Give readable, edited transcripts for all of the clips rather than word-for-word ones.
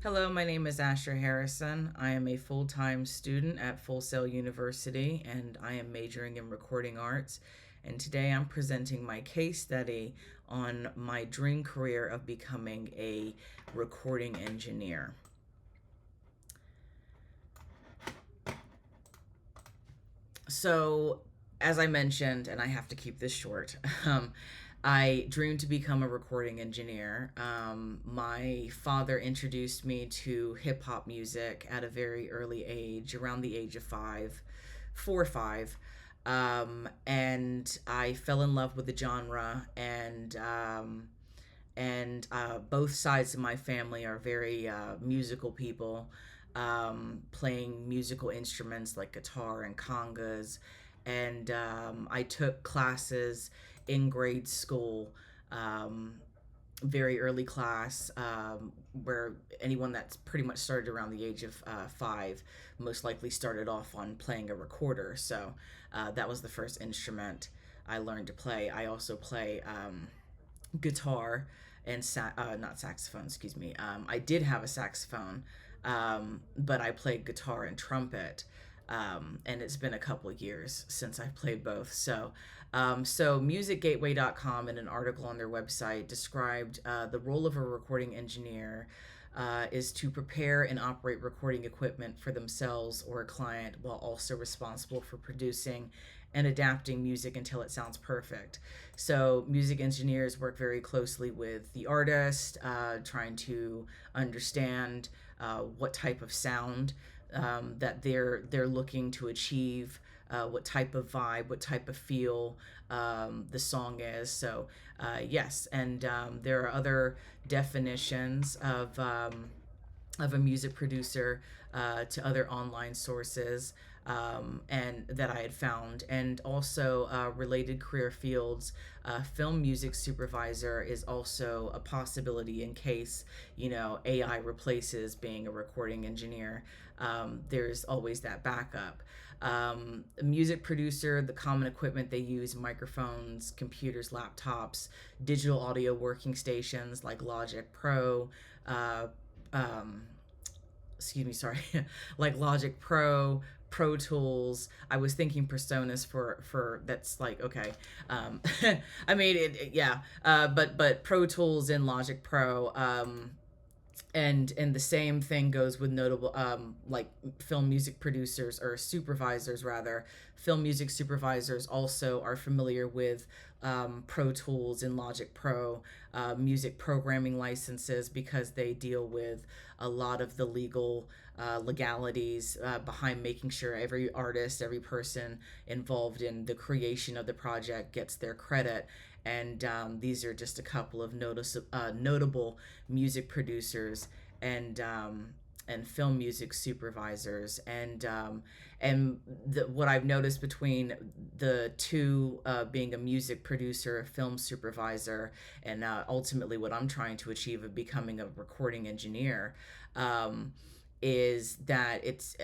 Hello, my name is Asher Harrison. I am a full time student at Full Sail University and I am majoring in recording arts. And today I'm presenting my case study on my dream career of becoming a recording engineer. So, as I mentioned, and I have to keep this short, I dreamed to become a recording engineer. My father introduced me to hip hop music at a very early age, around the age of 4 or 5. And I fell in love with the genre, and both sides of my family are very musical people, playing musical instruments like guitar and congas. And I took classes in grade school, um, very early class, where anyone that's pretty much started around the age of 5 most likely started off on playing a recorder. So that was the first instrument I learned to play. I also play guitar and not saxophone, excuse me. I did have a saxophone, but I played guitar and trumpet. And it's been a couple years since I played both. So musicgateway.com in an article on their website described the role of a recording engineer is to prepare and operate recording equipment for themselves or a client while also responsible for producing and adapting music until it sounds perfect. So, music engineers work very closely with the artist, trying to understand what type of sound that they're looking to achieve, what type of vibe, what type of feel the song is. So, yes, and there are other definitions of a music producer to other online sources, and that I had found, and also related career fields. Film music supervisor is also a possibility in case AI replaces being a recording engineer. There's always that backup. A music producer, the common equipment they use: microphones, computers, laptops, digital audio working stations like Logic Pro, uh, um, excuse me, sorry, like Logic Pro, Pro Tools. I was thinking Personas for that's like okay. Um, I mean yeah, but Pro Tools and Logic Pro. And the same thing goes with notable like film music producers or supervisors rather. Film music supervisors also are familiar with Pro Tools and Logic Pro, music programming licenses, because they deal with a lot of the legalities behind making sure every artist, every person involved in the creation of the project gets their credit. And these are just a couple of notable music producers and film music supervisors. And what I've noticed between the two, being a music producer, a film supervisor, and ultimately what I'm trying to achieve of becoming a recording engineer, um, is that it's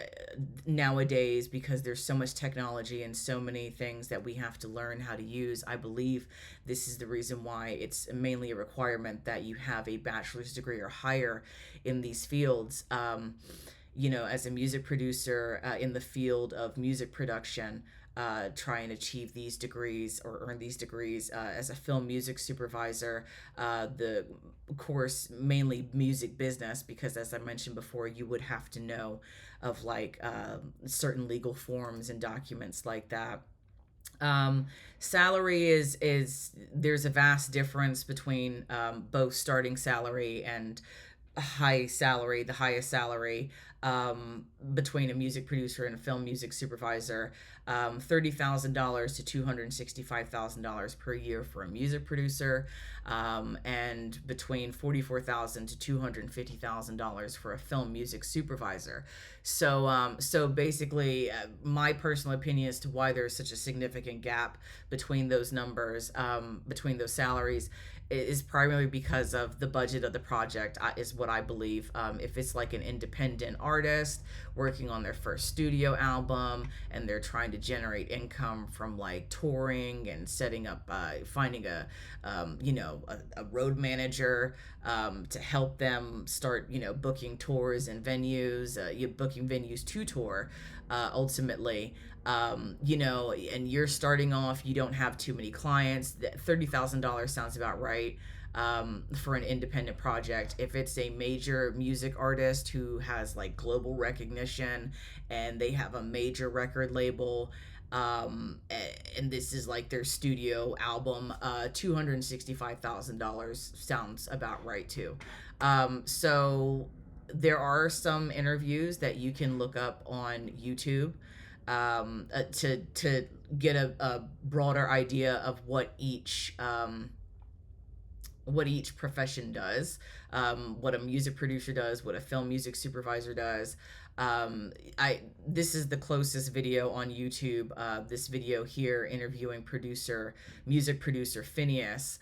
nowadays, because there's so much technology and so many things that we have to learn how to use. I believe this is the reason why it's mainly a requirement that you have a bachelor's degree or higher in these fields. As a music producer in the field of music production, try and achieve these degrees or earn these degrees. As a film music supervisor, the course mainly music business, because as I mentioned before, you would have to know of like certain legal forms and documents like that. Salary is there's a vast difference between both starting salary and high salary, the highest salary, between a music producer and a film music supervisor. $30,000 to $265,000 per year for a music producer, and between $44,000 to $250,000 for a film music supervisor. So basically, my personal opinion as to why there's such a significant gap between those numbers, between those salaries, is primarily because of the budget of the project, is what I believe. If it's like an independent artist working on their first studio album and they're trying to generate income from like touring and setting up, finding a road manager to help them start, booking tours and venues, you booking venues to tour, ultimately. And you're starting off, you don't have too many clients. $30,000 sounds about right, for an independent project. If it's a major music artist who has like global recognition and they have a major record label, and this is like their studio album, $265,000 sounds about right too. So there are some interviews that you can look up on YouTube, to get a broader idea of what each profession does, what a music producer does, what a film music supervisor does. I This is the closest video on YouTube. This video here interviewing music producer Phineas,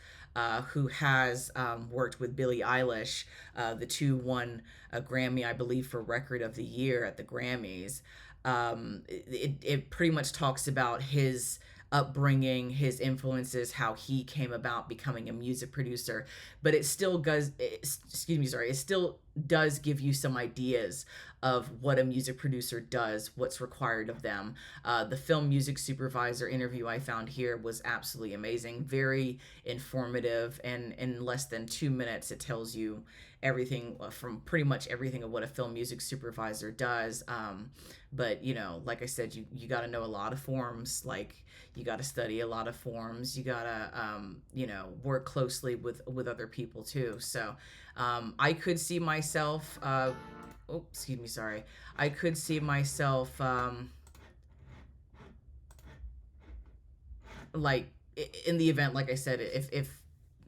who has worked with Billie Eilish. The two won a Grammy, I believe, for Record of the Year at the Grammys. It pretty much talks about his upbringing, his influences, how he came about becoming a music producer. But it still does, excuse me, sorry, it still does give you some ideas of what a music producer does, what's required of them. The film music supervisor interview I found here was absolutely amazing, very informative, and in less than 2 minutes, it tells you everything, from pretty much everything of what a film music supervisor does. But like I said, you got to know a lot of forms. Like, you got to study a lot of forms. You got to work closely with other people too. So I could see myself, oh, excuse me, sorry, I could see myself, like, in the event, like I said, if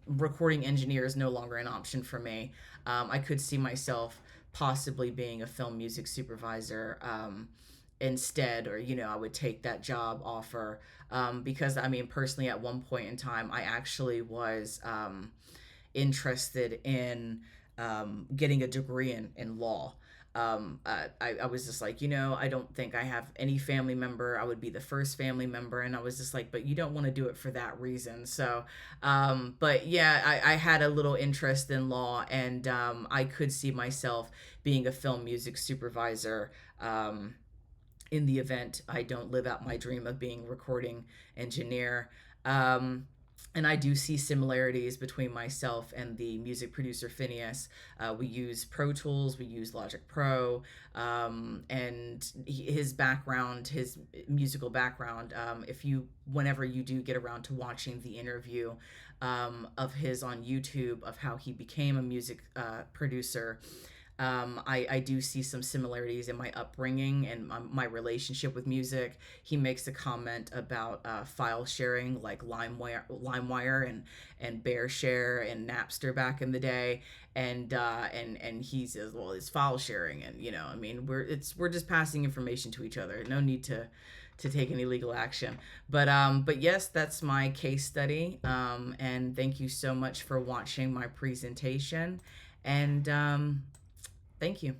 recording engineer is no longer an option for me, I could see myself possibly being a film music supervisor, instead, or I would take that job offer, because I mean, personally, at one point in time, I actually was, interested in, getting a degree in law. I was just like, I don't think I have any family member. I would be the first family member. And I was just like, but you don't want to do it for that reason. So, but yeah, I had a little interest in law, and I could see myself being a film music supervisor, in the event I don't live out my dream of being a recording engineer. Um, and I do see similarities between myself and the music producer Phineas. We use Pro Tools, we use Logic Pro, and his background, his musical background. Whenever you do get around to watching the interview, of his on YouTube of how he became a music, producer, I do see some similarities in my upbringing and my relationship with music. He makes a comment about, file sharing, like LimeWire and BearShare and Napster back in the day, and he says, well, it's file sharing, and I mean, we're just passing information to each other. No need to take any legal action. But yes, that's my case study. And thank you so much for watching my presentation. And thank you.